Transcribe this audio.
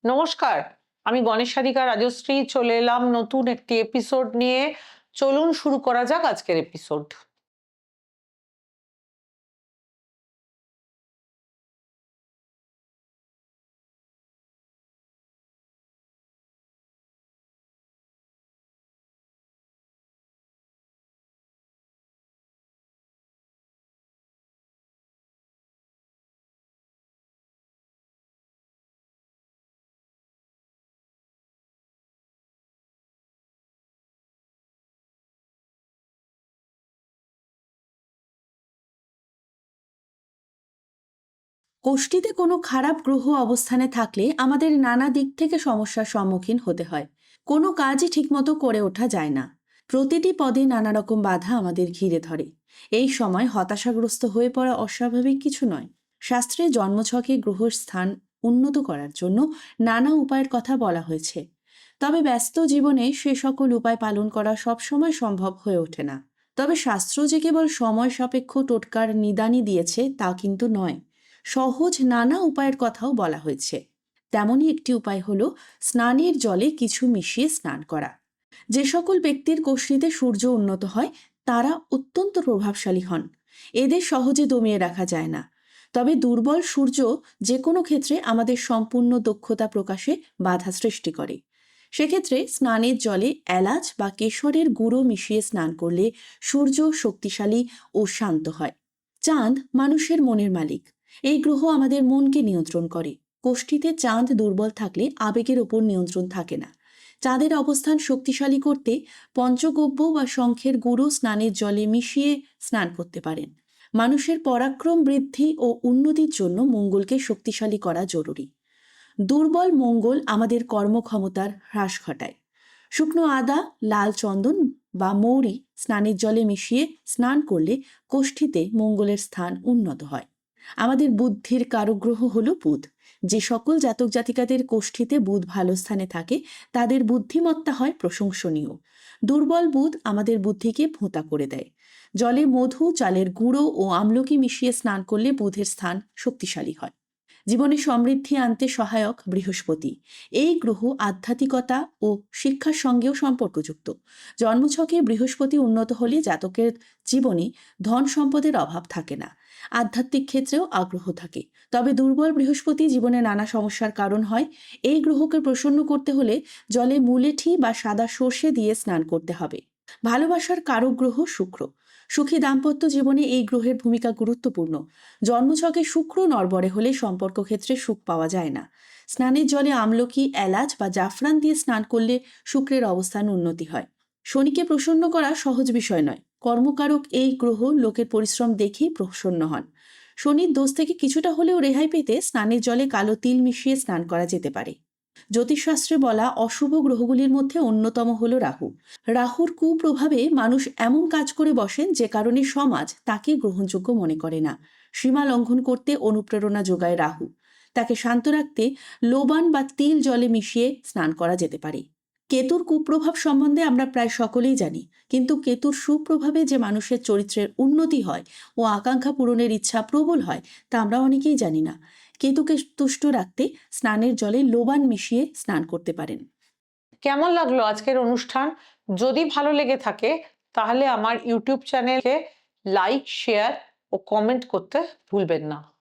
নমস্কার, আমি গণেশ সারিকা রাজশ্রী চলে এলাম নতুন একটি এপিসোড নিয়ে। চলুন শুরু করা যাক আজকের এপিসোড। কোষ্ঠীতে কোনো খারাপ গ্রহ অবস্থানে থাকলে আমাদের নানা দিক থেকে সমস্যার সম্মুখীন হতে হয়। কোনো কাজই ঠিকমতো করে ওঠা যায় না। প্রতিটি পদে নানা রকম বাধা আমাদের ঘিরে ধরে। এই সময় হতাশাগ্রস্ত হয়ে পড়া অস্বাভাবিক কিছু নয়। শাস্ত্রে জন্মছকে গ্রহের স্থান উন্নত করার জন্য নানা উপায়ের কথা বলা হয়েছে। তবে ব্যস্ত জীবনে সে সকল উপায় পালন করা সবসময় সম্ভব হয়ে ওঠে না। তবে শাস্ত্র যে কেবল সময় সাপেক্ষ টোটকার নিদানই দিয়েছে তা কিন্তু নয়। সহজ নানা উপায়ের কথাও বলা হয়েছে। তেমনই একটি উপায় হলো স্নানের জলে কিছু মিশিয়ে স্নান করা। যে সকল ব্যক্তির কোষ্ঠীতে সূর্য উন্নত হয় তারা অত্যন্ত প্রভাবশালী হন। এদের সহজে দমিয়ে রাখা যায় না। তবে দুর্বল সূর্য যে কোনো ক্ষেত্রে আমাদের সম্পূর্ণ দক্ষতা প্রকাশে বাধা সৃষ্টি করে। সেক্ষেত্রে স্নানের জলে এলাচ বা কেশরের গুঁড়ো মিশিয়ে স্নান করলে সূর্য শক্তিশালী ও শান্ত হয়। চাঁদ মানুষের মনের মালিক। এই গ্রহ আমাদের মনকে নিয়ন্ত্রণ করে। কোষ্ঠীতে চাঁদ দুর্বল থাকলে আবেগের ওপর নিয়ন্ত্রণ থাকে না। চাঁদের অবস্থান শক্তিশালী করতে পঞ্চগব্য বা শঙ্খের গুঁড়ো স্নানের জলে মিশিয়ে স্নান করতে পারেন। মানুষের পরাক্রম বৃদ্ধি ও উন্নতির জন্য মঙ্গলকে শক্তিশালী করা জরুরি। দুর্বল মঙ্গল আমাদের কর্মক্ষমতার হ্রাস ঘটায়। শুকনো আদা, লাল চন্দন বা মৌরি স্নানের জলে মিশিয়ে স্নান করলে কোষ্ঠীতে মঙ্গলের স্থান উন্নত হয়। আমাদের বুদ্ধির কারগ্রহ হল বুধ। যে সকল জাতক জাতিকাদের কোষ্ঠীতে বুধ ভালো স্থানে থাকে তাদের বুদ্ধিমত্তা হয় প্রশংসনীয়। দুর্বল বুধ আমাদের বুদ্ধিকে ভোঁতা করে দেয়। জলে মধু, চালের গুঁড়ো ও আমলকি মিশিয়ে স্নান করলে বুধের স্থান শক্তিশালী হয়। জীবনে সমৃদ্ধি আনতে সহায়ক বৃহস্পতি। এই গ্রহ আধ্যাত্মিকতা ও শিক্ষার সঙ্গেও সম্পর্কযুক্ত। জন্মছকে বৃহস্পতি উন্নত হলে জাতকের জীবনে ধন সম্পদের অভাব থাকে না। আধ্যাত্মিক ক্ষেত্রেও আগ্রহ থাকে। তবে দুর্বল বৃহস্পতি জীবনে নানা সমস্যার কারণ হয়। এই গ্রহকে প্রসন্ন করতে হলে জলে মুলেঠি বা সাদা সর্ষে দিয়ে স্নান করতে হবে। ভালোবাসার কারক গ্রহ শুক্র। সুখী দাম্পত্য জীবনে এই গ্রহের ভূমিকা গুরুত্বপূর্ণ। জন্মছকে শুক্র নড়বড়ে হলে সম্পর্ক ক্ষেত্রে সুখ পাওয়া যায় না। স্নানের জলে আমলকি, এলাচ বা জাফরান দিয়ে স্নান করলে শুক্রের অবস্থান উন্নতি হয়। শনিকে প্রসন্ন করা সহজ বিষয় নয়। কর্মকারক এই গ্রহ লোকের পরিশ্রম দেখেই প্রসন্ন হন। শনির দোষ থেকে কিছুটা হলেও রেহাই পেতে স্নানের জলে কালো তিল মিশিয়ে স্নান করা যেতে পারে। জ্যোতিষশাস্ত্রে বলা অশুভ গ্রহগুলির মধ্যে অন্যতম হল রাহু। রাহুর কুপ্রভাবে মানুষ এমন কাজ করে বসেন যে কারণে সমাজ তাকে গ্রহণযোগ্য মনে করে না। সীমা লঙ্ঘন করতে অনুপ্রেরণা যোগায় রাহু। তাকে শান্ত রাখতে লোবান বা তিল জলে মিশিয়ে স্নান করা যেতে পারে। কেতুর কুপ্রভাব সম্বন্ধে আমরা প্রায় সকলেই জানি, কিন্তু কেতুর সুপ্রভাবে যে মানুষের চরিত্রের উন্নতি হয় ও আকাঙ্ক্ষা পূরণের ইচ্ছা প্রবল হয় তা আমরা অনেকেই জানি না। কেতুকে তুষ্ট রাখতে স্নানের জলে লোবান মিশিয়ে স্নান করতে পারেন। কেমন লাগলো আজকের অনুষ্ঠান? যদি ভালো লেগে থাকে তাহলে আমার ইউটিউব চ্যানেলকে লাইক, শেয়ার ও কমেন্ট করতে ভুলবেন না।